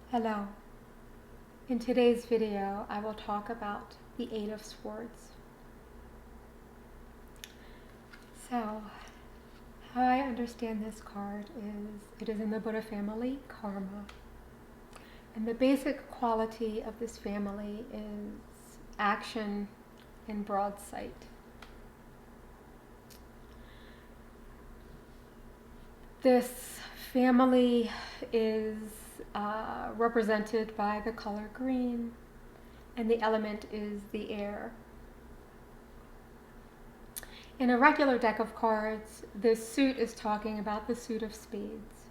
Hello. In today's video, I will talk about the Eight of Swords. So, how I understand this card is it is in the Buddha family, Karma. And the basic quality of this family is action and broad sight. This family is represented by the color green, and the element is the air. In a regular deck of cards, this suit is talking about the suit of spades.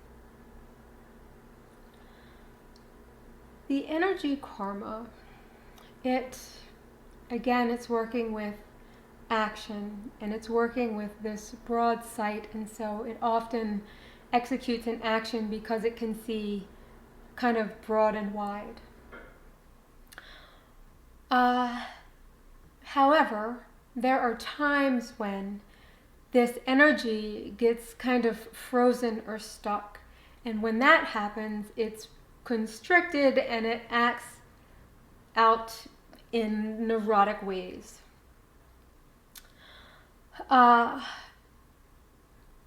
The energy karma, it's working with action, and it's working with this broad sight, and so it often executes an action because it can see kind of broad and wide. However, there are times when this energy gets kind of frozen or stuck, and when that happens, it's constricted and it acts out in neurotic ways.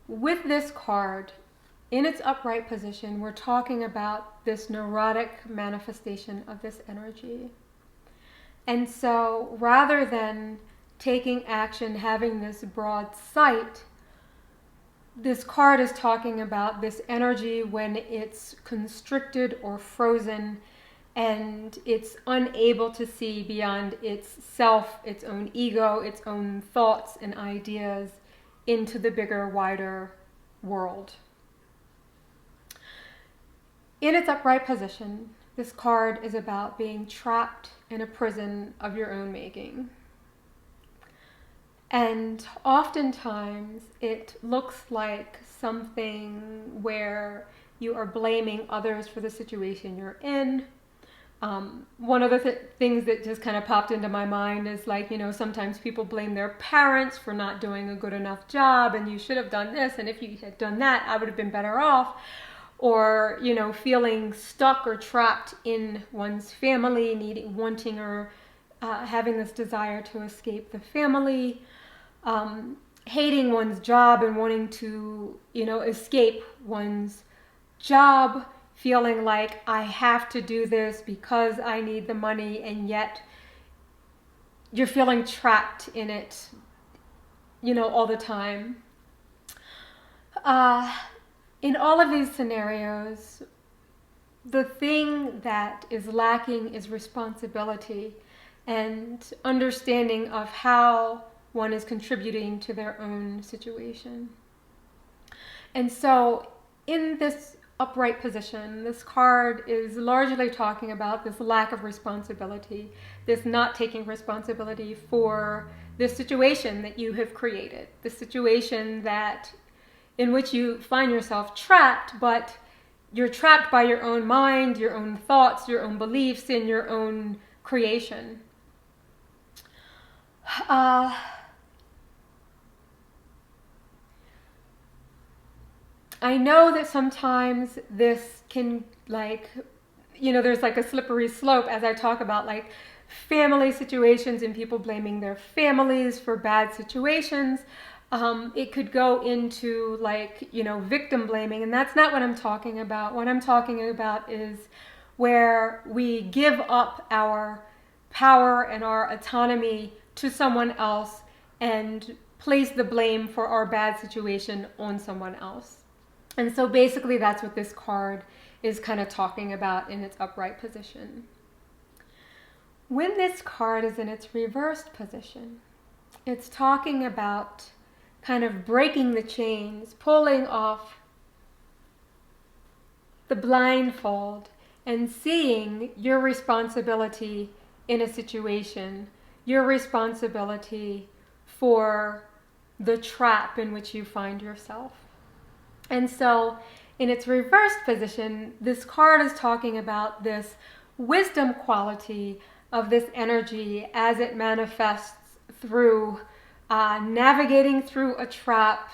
With this card, in its upright position, we're talking about this neurotic manifestation of this energy. And so rather than taking action, having this broad sight, this card is talking about this energy when it's constricted or frozen and it's unable to see beyond itself, its own ego, its own thoughts and ideas into the bigger, wider world. In its upright position, this card is about being trapped in a prison of your own making. And oftentimes it looks like something where you are blaming others for the situation you're in. One of the things that just kind of popped into my mind is sometimes people blame their parents for not doing a good enough job, and you should have done this, and if you had done that, I would have been better off. Or, feeling stuck or trapped in one's family, wanting or having this desire to escape the family, hating one's job and wanting to, escape one's job, feeling like I have to do this because I need the money, and yet you're feeling trapped in it, all the time. In all of these scenarios, the thing that is lacking is responsibility and understanding of how one is contributing to their own situation. And so in this upright position, this card is largely talking about this lack of responsibility, this not taking responsibility for the situation that you have created, the situation in which you find yourself trapped, but you're trapped by your own mind, your own thoughts, your own beliefs, and your own creation. I know that sometimes this can there's like a slippery slope as I talk about family situations and people blaming their families for bad situations. It could go into victim blaming, and that's not what I'm talking about. What I'm talking about is where we give up our power and our autonomy to someone else and place the blame for our bad situation on someone else. And so basically that's what this card is kind of talking about in its upright position. When this card is in its reversed position, it's talking about kind of breaking the chains, pulling off the blindfold and seeing your responsibility in a situation, your responsibility for the trap in which you find yourself. And so in its reversed position, this card is talking about this wisdom quality of this energy as it manifests through navigating through a trap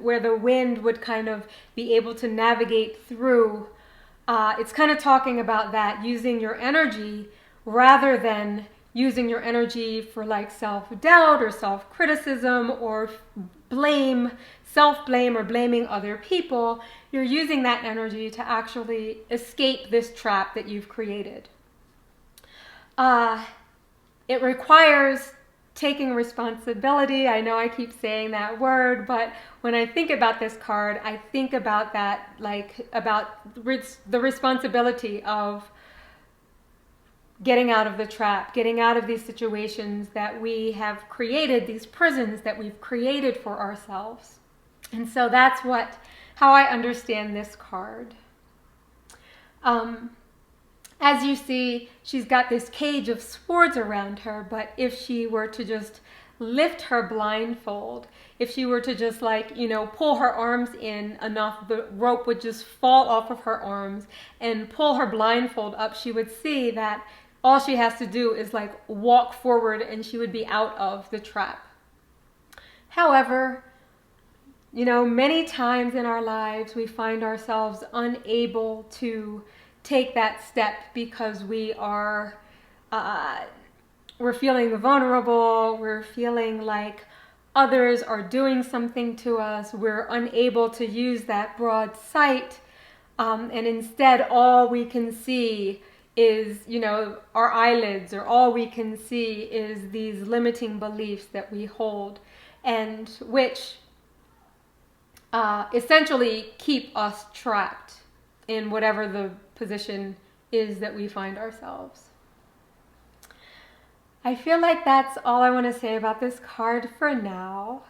where the wind would kind of be able to navigate through it's kind of talking about that, using your energy rather than using your energy for like self-doubt or self-criticism or blame, self-blame or blaming other people. You're using that energy to actually escape this trap that you've created. It requires taking responsibility. I know I keep saying that word, but when I think about this card, I think about that, like about the responsibility of getting out of the trap, getting out of these situations that we have created, these prisons that we've created for ourselves. And so that's how I understand this card. As you see, she's got this cage of swords around her, but if she were to just lift her blindfold, if she were to just like, pull her arms in enough, the rope would just fall off of her arms, and pull her blindfold up, she would see that all she has to do is like walk forward and she would be out of the trap. However, many times in our lives we find ourselves unable to take that step because we're feeling vulnerable, we're feeling like others are doing something to us, we're unable to use that broad sight, and instead all we can see is, our eyelids, or all we can see is these limiting beliefs that we hold, and which essentially keep us trapped in whatever the position is that we find ourselves. I feel like that's all I want to say about this card for now.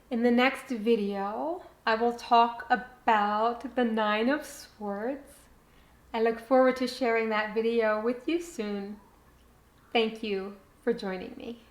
In the next video, I will talk about the Nine of Swords. I look forward to sharing that video with you soon. Thank you for joining me.